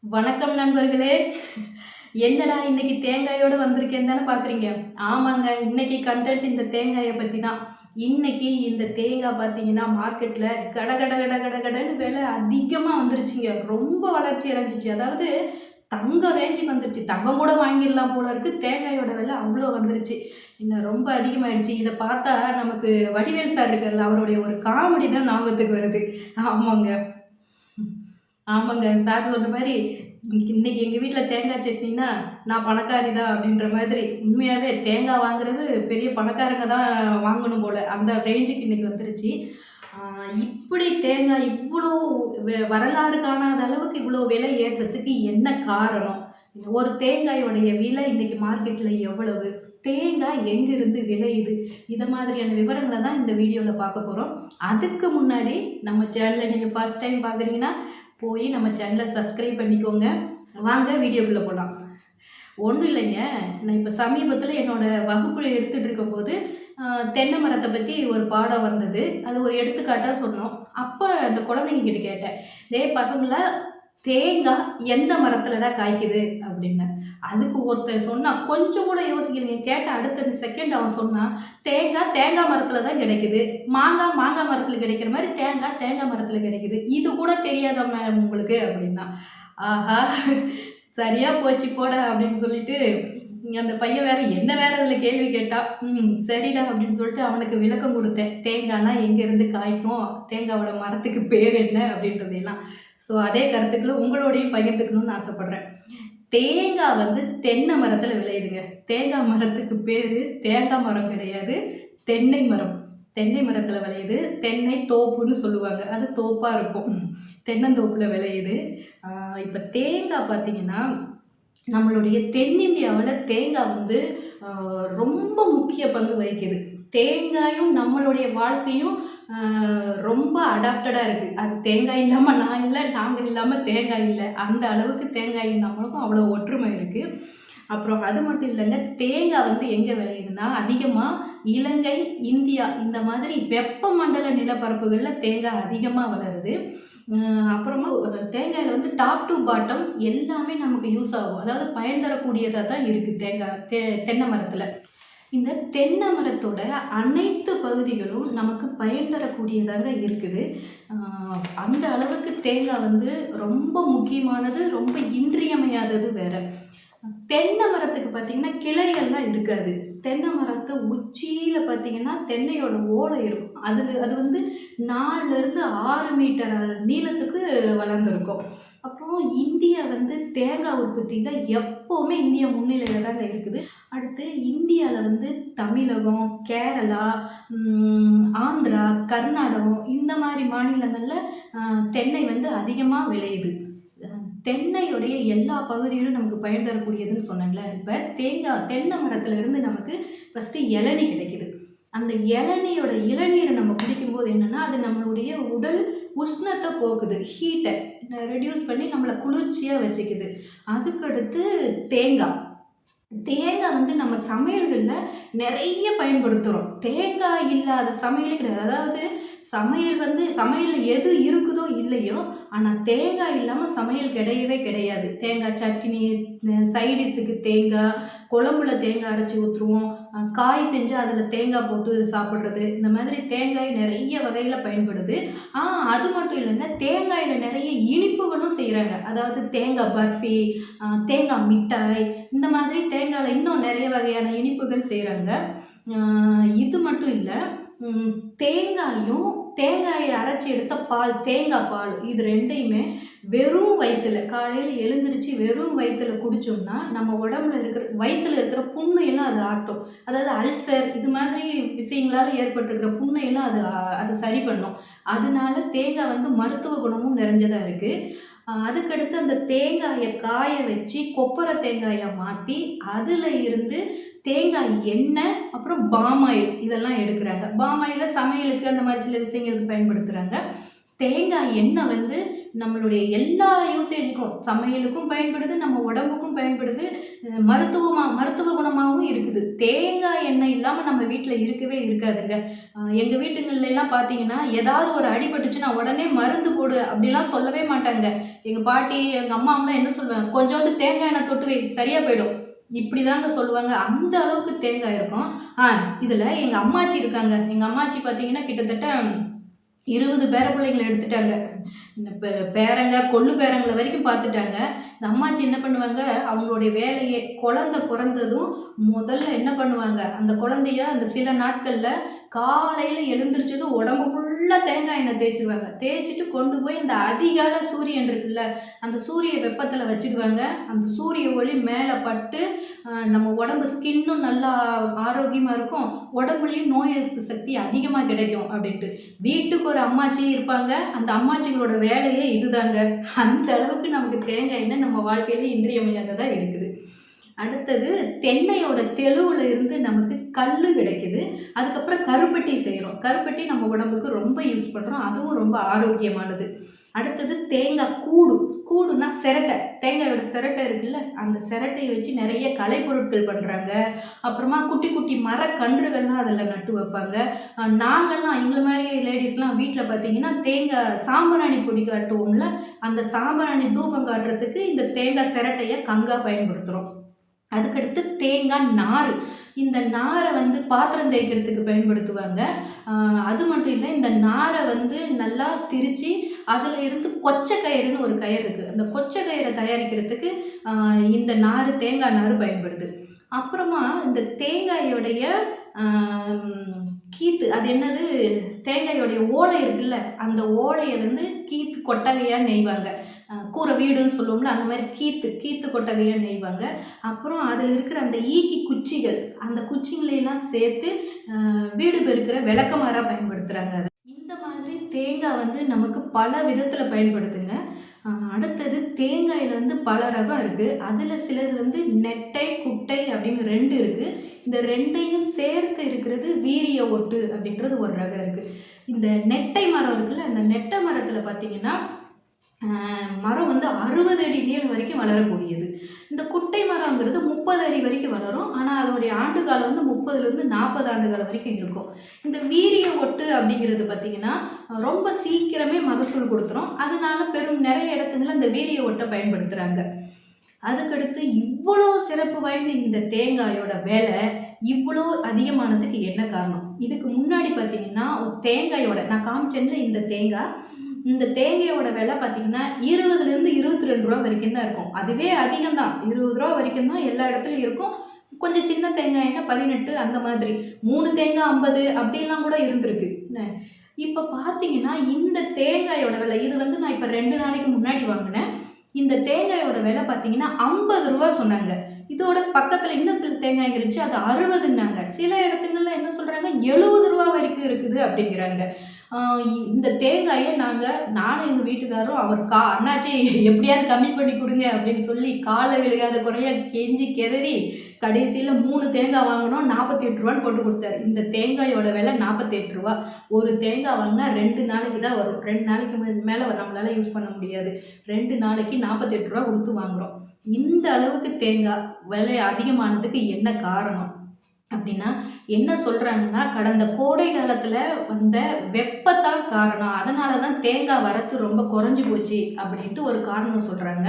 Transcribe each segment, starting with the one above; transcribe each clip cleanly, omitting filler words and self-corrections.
வணக்கம் நண்பர்களே. என்னடா இன்னைக்கு தேங்காயோட வந்திருக்கேன்னு தானே பார்க்குறீங்க. ஆமாங்க, இன்னைக்கு கன்டென்ட் இந்த தேங்காயை பற்றி தான். இன்னைக்கு இந்த தேங்காய் பார்த்தீங்கன்னா மார்க்கெட்டில் கட கட கட கட கடன்னு விலை அதிகமாக வந்துருச்சுங்க. ரொம்ப வளர்ச்சி அடைஞ்சிச்சு. அதாவது தங்கம் ரேஞ்சுக்கு வந்துருச்சு. தங்கம் கூட வாங்கிடலாம் போல இருக்கு. தேங்காயோட விலை அவ்வளோ வந்துருச்சு. இன்னும் ரொம்ப அதிகமாயிடுச்சு. இதை பார்த்தா நமக்கு வடிவேல் சார் இருக்கார்ல, அவருடைய ஒரு காமெடி தான் ஞாபகத்துக்கு வருது. ஆமாங்க. ஆமாங்க. சார் சொன்ன மாரி, இன்னைக்கு எங்க வீட்ல தேங்காய் சட்னின்னா, நான் பணக்காரி தான் அப்படின்ற மாதிரி. உண்மையாவே தேங்காய் வாங்குறது பெரிய பணக்காரங்க தான் வாங்கணும் போல. அந்த ரேஞ்சுக்கு இன்னைக்கு வந்துருச்சு. ஆ இப்படி தேங்காய் இவ்ளோ வரலாறு காணாத அளவுக்கு இவ்ளோ விலை ஏற்றத்துக்கு என்ன காரணம்? ஒரு தேங்காயோடைய விலை இன்னைக்கு மார்க்கெட்ல எவ்வளவு? தேங்காய் எங்கிருந்து விளையுது? இத மாதிரியான விவரங்கள தான் இந்த வீடியோல பார்க்க போறோம். அதுக்கு முன்னாடி நம்ம சேனல நீங்க ஃபர்ஸ்ட் டைம் பார்க்குறீங்கன்னா, போய் நம்ம சேனலை சப்ஸ்கிரைப் பண்ணிக்கோங்க. வாங்க வீடியோக்குள்ளே போகலாம். ஒன்றும் இல்லைங்க, நான் இப்போ சமீபத்தில் என்னோட வகுப்பு எடுத்துகிட்டு இருக்கும்போது தென்னை மரத்தை பற்றி ஒரு பாடம் வந்தது. அது ஒரு எடுத்துக்காட்டாக சொன்னோம். அப்போ அந்த குழந்தைங்க கிட்ட கேட்டேன், டேய் பசங்களா, தேங்காய் எந்த மரத்துலடா காய்க்குது அப்படின்னு. அதுக்கு ஒருத்தன் சொன்னா, கொஞ்சம் கூட யோசிக்கலைங்க. கேட்ட அடுத்த செகண்ட் அவன் சொன்னான், தேங்காய் தேங்காய் மரத்துல தான் கிடைக்குது, மாங்காய் மாங்காய் மரத்துல கிடைக்கிற மாதிரி தேங்காய் தேங்காய் மரத்துல கிடைக்குது, இது கூட தெரியாதா மேம் உங்களுக்கு அப்படின்னா. ஆஹா, சரியா போச்சு போட அப்படின்னு சொல்லிட்டு அந்த பையன் வேற என்ன வேற அதுல கேள்வி கேட்டா. சரிடா அப்படின்னு சொல்லிட்டு அவனுக்கு விளக்கம் கொடுத்தேன். தேங்காய்னா எங்க இருந்து காய்க்கும், தேங்காவோட மரத்துக்கு பேர் என்ன அப்படின்றதெல்லாம். ஸோ அதே கருத்துக்களை உங்களோடையும் பகிர்ந்துக்கணும்னு ஆசைப்படுறேன். தேங்காய் வந்து தென்னை மரத்துல விளையுதுங்க. தேங்காய் மரத்துக்கு பேரு தேங்காய் மரம் கிடையாது, தென்னை மரம். தென்னை மரத்துல விளையுது. தென்னை தோப்புன்னு சொல்லுவாங்க. அது தோப்பா இருக்கும். தென்னந்தோப்புல விளையுது. இப்ப தேங்காய் பார்த்தீங்கன்னா, நம்மளுடைய தென்னிந்தியாவுல தேங்காய் வந்து ரொம்ப முக்கிய பங்கு வகிக்குது. தேங்காயும் நம்மளுடைய வாழ்க்கையும் ரொம்ப அடாப்டடா இருக்கு. அது தேங்காய் இல்லாம நான் இல்ல, நாங்க இல்லாம தேங்காய் இல்ல. அந்த அளவுக்கு தேங்காயும் நம்மளுக்கும் அவ்வளோ ஒற்றுமை இருக்கு. அப்புறம் அது மட்டும் இல்லங்க, தேங்காய் வந்து எங்க விளையுதுன்னா, அதிகமா இலங்கை, இந்தியா இந்த மாதிரி வெப்பமண்டல நிலப்பரப்புகள்ல தேங்காய் அதிகமா வளருது. அப்புறமா தேங்காயில வந்து டாப் டூ பாட்டம் எல்லாமே நமக்கு யூஸ் ஆகும். அதாவது பயன் தரக்கூடியதா தான் இருக்கு தேங்காய் தென்னை மரத்துல. இந்த தென்னை மரத்தோட அனைத்து பகுதிகளும் நமக்கு பயன் தரக்கூடியதாக இருக்குது. அந்த அளவுக்கு தேங்காய் வந்து ரொம்ப முக்கியமானது, ரொம்ப இன்றியமையாதது வேற. தென்னை மரத்துக்கு பார்த்தீங்கன்னா, கிளைகள்லாம் இருக்காது. தென்னை மரத்த உச்சியில பார்த்தீங்கன்னா, தென்னையோட ஓலை இருக்கும். அது வந்து 4லேருந்து 6 மீட்டர் நீளத்துக்கு வளர்ந்துருக்கும். அப்புறம் இந்தியா வந்து தேங்காய் உற்பத்தியில எப்பவுமே இந்தியா முன்னிலையில தாங்க இருக்குது. அடுத்து இந்தியால வந்து தமிழகம், கேரளா, ஆந்திரா, கர்நாடகம் இந்த மாரி மாநிலங்கள்ல தென்னை வந்து அதிகமா விளையுது. தென்னையுடைய எல்லா பகுதியிலும் நமக்கு பயன் தரக்கூடியதுன்னு சொன்னேன்ல. இப்ப தென்னை மரத்துல இருந்து நமக்கு ஃபர்ஸ்ட்டு இளநீ கிடைக்குது. அந்த இளநீரை நம்ம குடிக்கும்போது என்னன்னா, அது நம்மளுடைய உடல் உஷ்ணத்த போக்குது. ஹீட்ட ரெட்யூஸ் பண்ணி நம்மள குளிர்ச்சியா வச்சுக்குது. அதுக்கடுத்து தேங்காய். தேங்காய் வந்து நம்ம சமையல்கள்ல நெறைய பயன்படுத்துறோம். தேங்காய் இல்லாத சமையலே கிடையாது. அதாவது சமையல்ல எது இருக்குதோ இல்லையோ, ஆனா தேங்காய் இல்லாம சமையல் கிடையவே கிடையாது. தேங்காய் சட்னி, சைடிஷ்ஷுக்கு தேங்காய், குழம்புல தேங்காய் அரைச்சு ஊத்துருவோம். காய் செஞ்சு அதில தேங்காய் போட்டு சாப்பிடுறது. இந்த மாதிரி தேங்காய் நெறைய வகையில பயன்படுது. அது மட்டும் இல்லங்க, தேங்காயில நெறைய இனிப்புகளும் செய்றாங்க. அதாவது தேங்காய் பர்ஃபி, தேங்காய் மிட்டாய் இந்த மாதிரி தேங்காய்ல இன்னும் நெறைய வகையான இனிப்புகள் செய்றாங்க. இது மட்டும் இல்ல, தேங்காய அரைச்சு எடுத்த பால், தேங்காய் பால் இது 2யுமே வெறும் வயித்துல காலையில எழுந்திருச்சு வெறும் வயித்துல குடிச்சோம்னா, நம்ம உடம்புல இருக்கிற வயித்துல இருக்கிற புண்ணையெல்லாம் அது ஆற்றும். அதாவது அல்சர் இது மாதிரி விஷயங்களால ஏற்பட்டிருக்கிற புண்ணையெல்லாம் அது சரி பண்ணும். அதனால தேங்காய் வந்து மருத்துவ குணமும் நிறைஞ்சதா இருக்கு. அதுக்கடுத்து அந்த தேங்காய காய வச்சு கொப்பரை தேங்காயா மாத்தி, அதுல இருந்து தேங்காய் எண்ணெய், அப்புறம் பாம் ஆயில் இதெல்லாம் எடுக்குறாங்க. பாம் ஆயில சமையலுக்கு அந்த மாதிரி சில விஷயங்களுக்கு பயன்படுத்துறாங்க. தேங்காய் எண்ணெய் வந்து நம்மளுடைய எல்லா யூசேஜுக்கும், சமையலுக்கும் பயன்படுது, நம்ம உடம்புக்கும் பயன்படுது, மருத்துவ குணமாகவும் இருக்குது. தேங்காய் எண்ணெய் இல்லாமல் நம்ம வீட்டில் இருக்கவே இருக்காதுங்க. எங்கள் வீட்டுங்கள்லாம் பார்த்தீங்கன்னா, ஏதாவது ஒரு அடிபட்டுச்சுன்னா உடனே மருந்து போடு அப்படிலாம் சொல்லவே மாட்டாங்க. எங்கள் பாட்டி, எங்கள் அம்மாவெலாம் என்ன சொல்லுவாங்க, கொஞ்சோண்டு தேங்காய் எண்ணெய் தொட்டு வை சரியாக போயிடும். இப்படி தாங்க சொல்லுவாங்க. அந்த அளவுக்கு தேங்காய் இருக்கும். இதில் எங்கள் அம்மாச்சி இருக்காங்க. எங்கள் அம்மாச்சி பார்த்தீங்கன்னா கிட்டத்தட்ட 20 பேர பிள்ளைங்கள எடுத்துட்டாங்க. இந்த பேரங்க, கொள்ளு பேரங்கள வரைக்கும் பார்த்துட்டாங்க. இந்த அம்மாச்சி என்ன பண்ணுவாங்க, அவங்களுடைய வேலையே குழந்தை பிறந்ததும் முதல்ல என்ன பண்ணுவாங்க, அந்த குழந்தைய அந்த சில நாட்களில் காலையில் எழுந்திரிச்சதும் உடம்பு ஃபுல்லாக தேங்காய் எண்ணெய் தேய்ச்சிடுவாங்க. தேய்ச்சிட்டு கொண்டு போய் அந்த அதிகால சூரியன் இருக்குல்ல, அந்த சூரிய வெப்பத்தில் வச்சுடுவாங்க. அந்த சூரிய ஒளி மேலே பட்டு நம்ம உடம்பு ஸ்கின்னும் நல்லா ஆரோக்கியமாக இருக்கும், உடம்புலையும் நோய் எதிர்ப்பு சக்தி அதிகமாக கிடைக்கும் அப்படின்ட்டு. வீட்டுக்கு ஒரு அம்மாச்சி இருப்பாங்க. அந்த அம்மாச்சிகளோட வேலையே இதுதாங்க. அந்த அளவுக்கு நமக்கு தேங்காய் எண்ணெய் நம்ம வாழ்க்கையில இன்றியமையாததாக இருக்குது. அடுத்தது தென்னையோட தெளுவில் இருந்து நமக்கு கல் கிடைக்குது. அதுக்கப்புறம் கருப்பட்டி செய்கிறோம். கருப்பட்டி நம்ம உடம்புக்கு ரொம்ப யூஸ் பண்ணுறோம். அதுவும் ரொம்ப ஆரோக்கியமானது. அடுத்தது தேங்காய் கூடுனா சிரட்டை. தேங்காயோட சிரட்டை இருக்குல்ல, அந்த சிரட்டையை வச்சு நிறைய கலைப்பொருட்கள் பண்ணுறாங்க. அப்புறமா குட்டி குட்டி மரக்கன்றுகள்லாம் அதில் நட்டு வைப்பாங்க. நாங்கள்லாம் எங்களை மாதிரி லேடிஸ்லாம் வீட்டில் பார்த்தீங்கன்னா தேங்காய் சாம்பிராணி பொடி காட்டுவோம்ல, அந்த சாம்பிராணி தூபம் காட்டுறதுக்கு இந்த தேங்காய் சிரட்டையை கங்காக பயன்படுத்துகிறோம். அதுக்கடுத்து தேங்காய் நார். இந்த நாரை பாத்திரம் தேய்க்கிறதுக்கு பயன்படுத்துவாங்க. அது மட்டும் இல்லை, இந்த நாரை நல்லா திரித்து அதில் இருந்து கொச்சை கயிறுன்னு ஒரு கயிறு இருக்குது. அந்த கொச்சை கயிறை தயாரிக்கிறதுக்கு இந்த தேங்காய் நார் பயன்படுது. அப்புறமா இந்த தேங்காயோடைய கீத்து, அது என்னது, தேங்காயோடைய ஓலை இருக்குல்ல, அந்த ஓலையை கீத்து கொட்டகையாக நெய்வாங்க. கூரை வீடுன்னு சொல்லுவோம்ல, அந்த மாதிரி கீத்து கொட்டகையாக நெய்வாங்க. அப்புறம் அதில் இருக்கிற அந்த ஈக்கி குச்சிகள், அந்த குச்சிங்களையெல்லாம் சேர்த்து வீடு பெருக்கிற விளக்கமாறாக பயன்படுத்துகிறாங்க. அது இந்த மாதிரி தேங்காய் நமக்கு பல விதத்தில் பயன்படுத்துங்க. அடுத்தது தேங்காயில் பல ரகம் இருக்குது. அதில் சிலது நெட்டை, குட்டை அப்படின்னு 2 இருக்குது. இந்த 2ஐயும் சேர்த்து இருக்கிறது வீரிய ஒட்டு அப்படின்றது ஒரு ரகம் இருக்குது. இந்த நெட்டை மரம் இருக்குல்ல, அந்த நெட்டை மரத்தில் பார்த்தீங்கன்னா மரம் 60 அடி நீளம் வரைக்கும் வளரக்கூடியது. இந்த குட்டை மரங்கிறது 30 அடி வரைக்கும் வளரும். ஆனால் அதோடைய ஆண்டு காலம் 30லேருந்து 40 ஆண்டுகள் வரைக்கும் இருக்கும். இந்த வீரிய ஒட்டு அப்படிங்கிறது பார்த்திங்கன்னா ரொம்ப சீக்கிரமே மகசூல் கொடுத்துரும். அதனால நிறைய இடத்துங்களில் இந்த வீரிய ஒட்டை பயன்படுத்துகிறாங்க. அதுக்கடுத்து இவ்வளோ சிறப்பு வாய்ந்த இந்த தேங்காயோட விலை இவ்வளோ அதிகமானதுக்கு என்ன காரணம்? இதுக்கு முன்னாடி பார்த்திங்கன்னா தேங்காயோட நான் காமிச்சேன்ல, இந்த தேங்காயோட விலை பார்த்திங்கன்னா 20லேருந்து 22 ரூபா வரைக்கும் தான் இருக்கும். அதுவே அதிகம்தான். 20 ரூபா வரைக்கும் தான் எல்லா இடத்துலையும் இருக்கும். கொஞ்சம் சின்ன தேங்காய்னா 18 அந்த மாதிரி, 3 தேங்காய் 50 அப்படிலாம் கூட இருந்திருக்கு. இப்போ பார்த்தீங்கன்னா இந்த தேங்காயோட விலை, இது நான் இப்போ 2 நாளைக்கு முன்னாடி வாங்கினேன். இந்த தேங்காயோட விலை பார்த்தீங்கன்னா 50 ரூபா சொன்னாங்க. இதோட பக்கத்தில் இன்னும் சில தேங்காய் இருந்துச்சு, அது 60ன்னாங்க. சில இடத்துங்களில் என்ன சொல்கிறாங்க, 70 ரூபா வரைக்கும் இருக்குது அப்படிங்கிறாங்க. இந்த தேங்காயை நானும் எங்கள் வீட்டுக்காரரும் அவர் அண்ணாச்சி எப்படியாவது கம்மி பண்ணி கொடுங்க அப்படின்னு சொல்லி காலை விழுகாத குறையாக கெஞ்சி கிளறி கடைசியில் 3 தேங்காய் வாங்கினோம். 48 ரூபான்னு போட்டு கொடுத்தாரு. இந்த தேங்காயோட விலை 48 ரூபா. ஒரு தேங்காய் வாங்கினா 2 நாளைக்கு தான் வரும். 2 நாளைக்கு மேலே நம்மளால் யூஸ் பண்ண முடியாது. 2 நாளைக்கு 48 ரூபா கொடுத்து வாங்குகிறோம். இந்த அளவுக்கு தேங்காய் விலை அதிகமானதுக்கு என்ன காரணம் அப்படின்னா, என்ன சொல்கிறாங்கன்னா, கடந்த கோடை காலத்தில் வந்த வெப்பத்தான் காரணம். அதனால தான் தேங்காய் வரத்து ரொம்ப குறைஞ்சி போச்சு அப்படின்ட்டு ஒரு காரணம் சொல்கிறாங்க.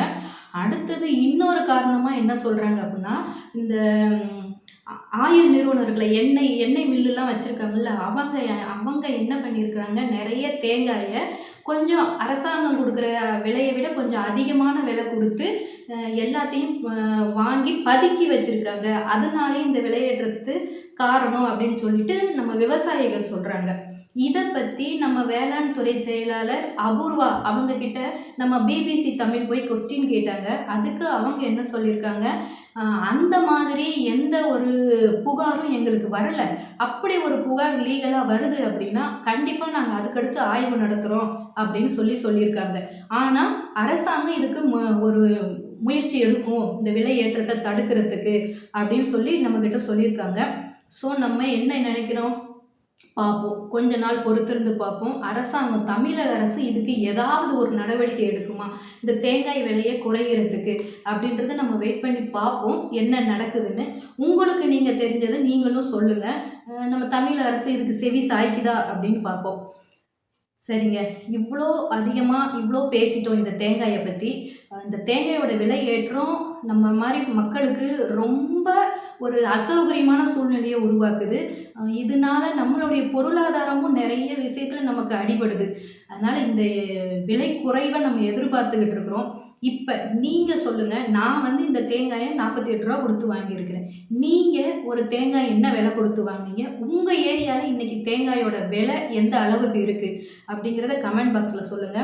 அடுத்தது இன்னொரு காரணமாக என்ன சொல்கிறாங்க அப்படின்னா, இந்த ஆயில் நிறுவனர்களை எண்ணெய் மில்லுலாம் வச்சுருக்காங்கல்ல, அவங்க என்ன பண்ணியிருக்கிறாங்க, நிறைய தேங்காயை கொஞ்சம் அரசாங்கம் கொடுக்குற விலையை விட கொஞ்சம் அதிகமான விலை கொடுத்து எல்லாத்தையும் வாங்கி பதுக்கி வச்சுருக்காங்க. அதனாலே இந்த விலையேற்றத்து காரணம் அப்படின்னு சொல்லிட்டு நம்ம விவசாயிகள் சொல்கிறாங்க. இதை பற்றி நம்ம வேளாண் துறை செயலாளர் அபூர்வா அவங்கக்கிட்ட நம்ம பிபிசி தமிழ் போய் கொஸ்டின் கேட்டாங்க. அதுக்கு அவங்க என்ன சொல்லியிருக்காங்க, அந்த மாதிரி எந்த ஒரு புகாரும் எங்களுக்கு வரலை. அப்படி ஒரு புகார் லீகலாக வருது அப்படின்னா கண்டிப்பாக நாங்கள் அதுக்கடுத்து ஆய்வு நடத்துகிறோம் அப்படின்னு சொல்லியிருக்காங்க. ஆனால் அரசாங்கம் இதுக்கு ஒரு முயற்சி எடுக்கும் இந்த விலை ஏற்றத்தை தடுக்கிறதுக்கு அப்படின்னு சொல்லி நம்மக்கிட்ட சொல்லியிருக்காங்க. ஸோ நம்ம என்ன நினைக்கிறோம், பார்ப்போம். கொஞ்ச நாள் பொறுத்திருந்து பார்ப்போம். அரசாங்கம் தமிழக அரசு இதுக்கு ஏதாவது ஒரு நடவடிக்கை எடுக்குமா? இந்த தேங்காய் விலைய குறையறதுக்கு அப்படின்றத நம்ம வெயிட் பண்ணி பார்ப்போம். என்ன நடக்குதுன்னு. உங்களுக்கு நீங்க தெரிஞ்சத நீங்களும் சொல்லுங்க. நம்ம தமிழக அரசு இதுக்கு செவி சாய்க்குதா அப்படின்னு பார்ப்போம். சரிங்க. இவ்ளோ பேசிட்டோம் இந்த தேங்காய பத்தி. இந்த தேங்காயோட விலை ஏற்றம் நம்ம மாரி மக்களுக்கு ரொம்ப ஒரு அசௌகரியமான சூழ்நிலைய உருவாக்குது. இதனால நம்மளுடைய பொருளாதாரமும் நெறைய விஷயத்துல நமக்கு அடிபடுது. அதனால இந்த விலை குறைவ நம்ம எதிர்பார்த்துக்கிட்டு இருக்கிறோம். இப்ப நீங்க சொல்லுங்க. நான் வந்து இந்த தேங்காய ரூ. 48 குடுத்து வாங்கியிருக்கிறேன். நீங்க ஒரு தேங்காய் என்ன விலை குடுத்து வாங்குனீங்க? உங்க ஏரியால இன்னைக்கு தேங்காயோட விலை எந்த அளவுக்கு இருக்கு? அப்படிங்கிறத கமெண்ட் பாக்ஸ்ல சொல்லுங்க.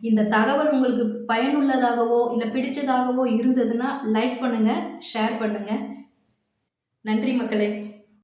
இந்த தகவல் உங்களுக்கு பயனுள்ளதாகவோ, இல்ல பிடிச்சதாகவோ இருந்ததுன்னா லைக் பண்ணுங்க, ஷேர் பண்ணுங்க. நன்றி மக்களே!